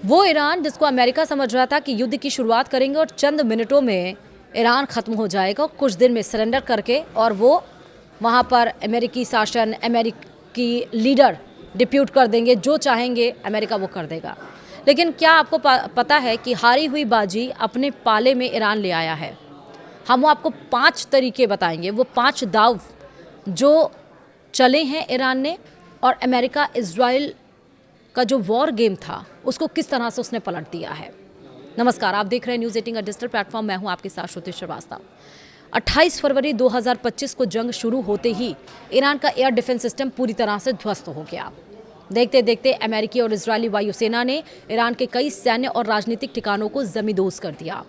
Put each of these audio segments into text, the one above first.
वो ईरान जिसको अमेरिका समझ रहा था कि युद्ध की शुरुआत करेंगे और चंद मिनटों में ईरान ख़त्म हो जाएगा, कुछ दिन में सरेंडर करके, और वो वहाँ पर अमेरिकी शासन, अमेरिकी लीडर डिप्यूट कर देंगे, जो चाहेंगे अमेरिका वो कर देगा। लेकिन क्या आपको पता है कि हारी हुई बाजी अपने पाले में ईरान ले आया है। हम वो आपको 5 तरीके बताएंगे, वो 5 दाव जो चले हैं ईरान ने, और अमेरिका इजराइल का जो वॉर गेम था उसको किस तरह से उसने पलट दिया है। नमस्कार, आप देख रहे हैं न्यूज़ 18 का डिजिटल प्लेटफॉर्म। मैं हूं आपके साथ श्रुति श्रीवास्तव। 28 फरवरी 2025 को जंग शुरू होते ही ईरान का एयर डिफेंस सिस्टम पूरी तरह से ध्वस्त हो गया। देखते देखते अमेरिकी और इजरायली वायुसेना ने ईरान के कई सैन्य और राजनीतिक ठिकानों को जमींदोज कर दिया।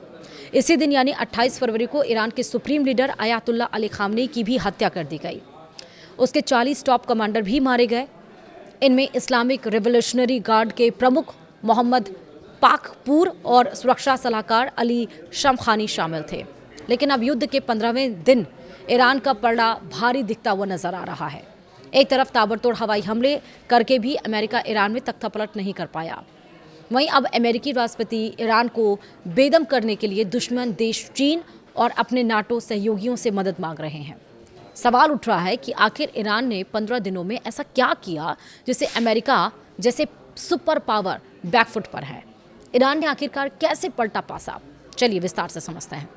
इसी दिन यानी 28 फरवरी को ईरान के supreme leader Ayatollah Ali Khamenei की भी हत्या कर दी गई। उसके 40 टॉप कमांडर भी मारे गए। इनमें इस्लामिक रिवोल्यूशनरी गार्ड के प्रमुख मोहम्मद पाकपूर और सुरक्षा सलाहकार अली शमखानी शामिल थे। लेकिन अब युद्ध के 15वें दिन ईरान का पलड़ा भारी दिखता हुआ नजर आ रहा है। एक तरफ ताबड़तोड़ हवाई हमले करके भी अमेरिका ईरान में तख्ता पलट नहीं कर पाया। वहीं अब अमेरिकी राष्ट्रपति ईरान को बेदम करने के लिए दुश्मन देश चीन और अपने नाटो सहयोगियों से मदद मांग रहे हैं। सवाल उठ रहा है कि आखिर ईरान ने 15 दिनों में ऐसा क्या किया जिससे अमेरिका जैसे सुपर पावर बैकफुट पर है। ईरान ने आखिरकार कैसे पलटा पासा, चलिए विस्तार से समझते हैं।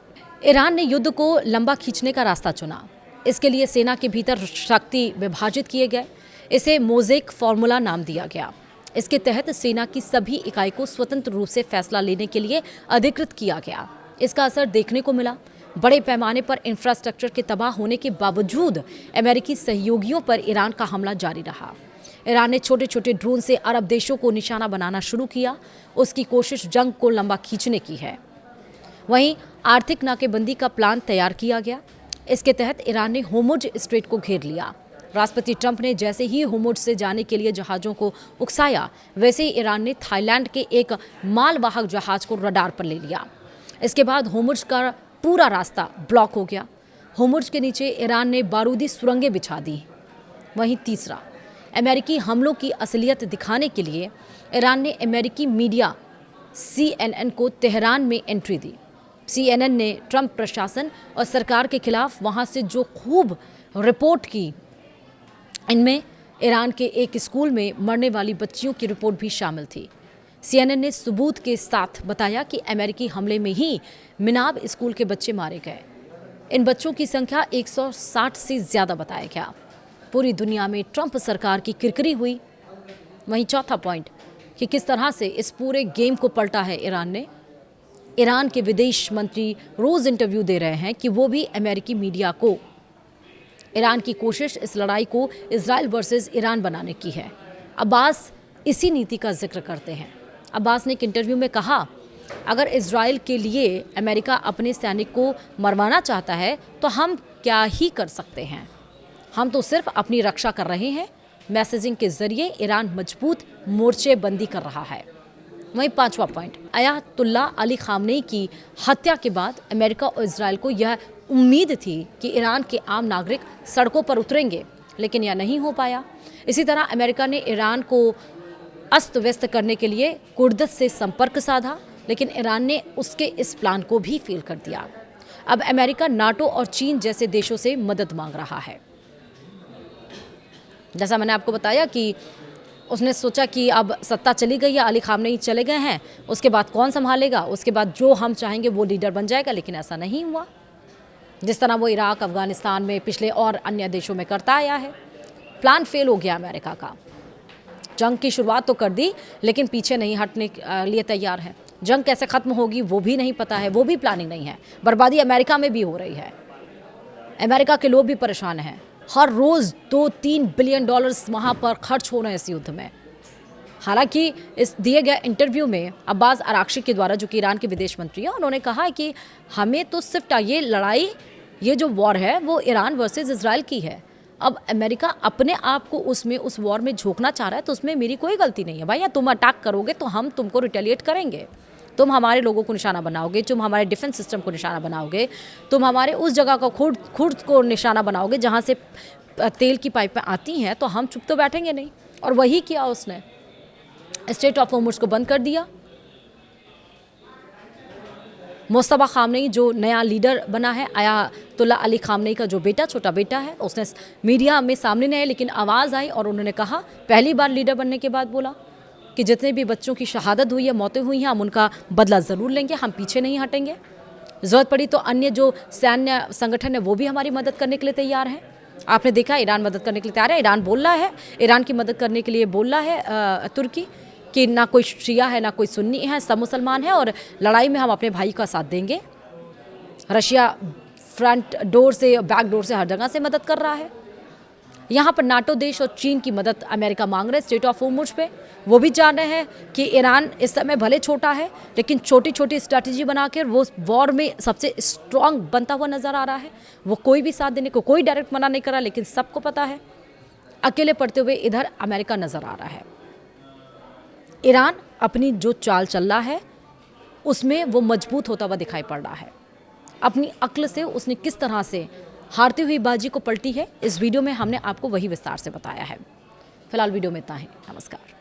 ईरान ने युद्ध को लंबा खींचने का रास्ता चुना। इसके लिए सेना के भीतर शक्ति विभाजित किए गए। इसे मोज़ेक फार्मूला नाम दिया गया। इसके तहत सेना की सभी इकाई को स्वतंत्र रूप से फैसला लेने के लिए अधिकृत किया गया। इसका असर देखने को मिला। बड़े पैमाने पर इंफ्रास्ट्रक्चर के तबाह होने के बावजूद अमेरिकी सहयोगियों पर ईरान का हमला जारी रहा। ईरान ने छोटे छोटे ड्रोन से अरब देशों को निशाना बनाना शुरू किया। उसकी कोशिश जंग को लंबा खींचने की है। वहीं आर्थिक नाकेबंदी का प्लान तैयार किया गया। इसके तहत ईरान ने होर्मुज स्ट्रेट को घेर लिया। राष्ट्रपति ट्रंप ने जैसे ही होर्मुज से जाने के लिए जहाज़ों को उकसाया, वैसे ही ईरान ने थाईलैंड के एक मालवाहक जहाज को रडार पर ले लिया। इसके बाद होर्मुज का पूरा रास्ता ब्लॉक हो गया। होर्मुज के नीचे ईरान ने बारूदी सुरंगें बिछा दी। वहीं तीसरा, अमेरिकी हमलों की असलियत दिखाने के लिए ईरान ने अमेरिकी मीडिया CNN को तेहरान में एंट्री दी। CNN ने ट्रंप प्रशासन और सरकार के खिलाफ वहां से जो खूब रिपोर्ट की, इनमें ईरान के एक स्कूल में मरने वाली बच्चियों की रिपोर्ट भी शामिल थी। CNN ने सबूत के साथ बताया कि अमेरिकी हमले में ही मिनाब स्कूल के बच्चे मारे गए। इन बच्चों की संख्या 160 से ज़्यादा बताया गया। पूरी दुनिया में ट्रंप सरकार की किरकिरी हुई। वहीं चौथा पॉइंट कि किस तरह से इस पूरे गेम को पलटा है ईरान ने। ईरान के विदेश मंत्री रोज़ इंटरव्यू दे रहे हैं कि वो भी अमेरिकी मीडिया को ईरान की कोशिश इस लड़ाई को इजराइल वर्सेस ईरान बनाने की है। अब्बास इसी नीति का जिक्र करते हैं। अब्बास ने एक इंटरव्यू में कहा, अगर इजराइल के लिए अमेरिका अपने सैनिक को मरवाना चाहता है तो हम क्या ही कर सकते हैं। हम तो सिर्फ अपनी रक्षा कर रहे हैं। मैसेजिंग के जरिए ईरान मजबूत मोर्चेबंदी कर रहा है। वहीं पांचवा पॉइंट, अयातुल्ला अली खामनेई की हत्या के बाद अमेरिका और इजराइल को यह उम्मीद थी कि ईरान के आम नागरिक सड़कों पर उतरेंगे, लेकिन यह नहीं हो पाया। इसी तरह अमेरिका ने ईरान को अस्त व्यस्त करने के लिए कुर्दत से संपर्क साधा, लेकिन ईरान ने उसके इस प्लान को भी फेल कर दिया। अब अमेरिका नाटो और चीन जैसे देशों से मदद मांग रहा है। जैसा मैंने आपको बताया कि उसने सोचा कि अब सत्ता चली गई है, अली खामनेई चले गए हैं, उसके बाद कौन संभालेगा, उसके बाद जो हम चाहेंगे वो लीडर बन जाएगा। लेकिन ऐसा नहीं हुआ। जिस तरह वो इराक, अफगानिस्तान में पिछले और अन्य देशों में करता आया है, प्लान फेल हो गया अमेरिका का। जंग की शुरुआत तो कर दी, लेकिन पीछे नहीं हटने के लिए तैयार है। जंग कैसे ख़त्म होगी वो भी नहीं पता है, वो भी प्लानिंग नहीं है। बर्बादी अमेरिका में भी हो रही है। अमेरिका के लोग भी परेशान हैं। हर रोज़ 2-3 बिलियन डॉलर्स वहाँ पर खर्च हो रहे हैं इस युद्ध में। हालांकि इस दिए गए इंटरव्यू में अब्बास अराक्ची के द्वारा, जो कि ईरान के विदेश मंत्री हैं, उन्होंने कहा कि हमें तो सिर्फ ये लड़ाई, ये जो वॉर है वो ईरान वर्सेस इजराइल की है। अब अमेरिका अपने आप को उस वॉर में झोंकना चाह रहा है, तो उसमें मेरी कोई गलती नहीं है भाई। या तुम अटैक करोगे तो हम तुमको रिटेलिएट करेंगे। तुम हमारे लोगों को निशाना बनाओगे, तुम हमारे डिफेंस सिस्टम को निशाना बनाओगे, तुम हमारे उस जगह को खुद को निशाना बनाओगे जहाँ से तेल की पाइपें आती हैं, तो हम चुप तो बैठेंगे नहीं। और वही किया उसने। स्ट्रेट ऑफ होर्मुज को बंद कर दिया। मुस्तफा खामनेई जो नया लीडर बना है, आयतुल्ला अली खामनेई का जो बेटा, छोटा बेटा है, उसने मीडिया में सामने नहीं आया, लेकिन आवाज़ आई और उन्होंने कहा, पहली बार लीडर बनने के बाद बोला कि जितने भी बच्चों की शहादत हुई है, मौतें हुई हैं, हम उनका बदला ज़रूर लेंगे, हम पीछे नहीं हटेंगे। ज़रूरत पड़ी तो अन्य जो सैन्य संगठन है वो भी हमारी मदद करने के लिए तैयार है। आपने देखा ईरान मदद करने के लिए तैयार है। ईरान बोल रहा है, ईरान की मदद करने के लिए बोल रहा है तुर्की कि ना कोई शिया है ना कोई सुन्नी है, सब मुसलमान है और लड़ाई में हम अपने भाई का साथ देंगे। रशिया फ्रंट डोर से, बैक डोर से, हर जगह से मदद कर रहा है। यहाँ पर नाटो देश और चीन की मदद अमेरिका मांग रहे हैं स्टेट ऑफ होर्मुज पे। वो भी जान रहे हैं कि ईरान इस समय भले छोटा है, लेकिन छोटी छोटी स्ट्रैटेजी बनाकर वो वॉर में सबसे स्ट्रांग बनता हुआ नजर आ रहा है। वो कोई भी साथ देने को कोई डायरेक्ट मना नहीं कर रहा, लेकिन सबको पता है अकेले पड़ते हुए इधर अमेरिका नजर आ रहा है। ईरान अपनी जो चाल चल रहा है उसमें वो मजबूत होता हुआ दिखाई पड़ रहा है। अपनी अक्ल से उसने किस तरह से हारती हुई बाजी को पलटी है, इस वीडियो में हमने आपको वही विस्तार से बताया है। फिलहाल वीडियो में इतना ही। नमस्कार।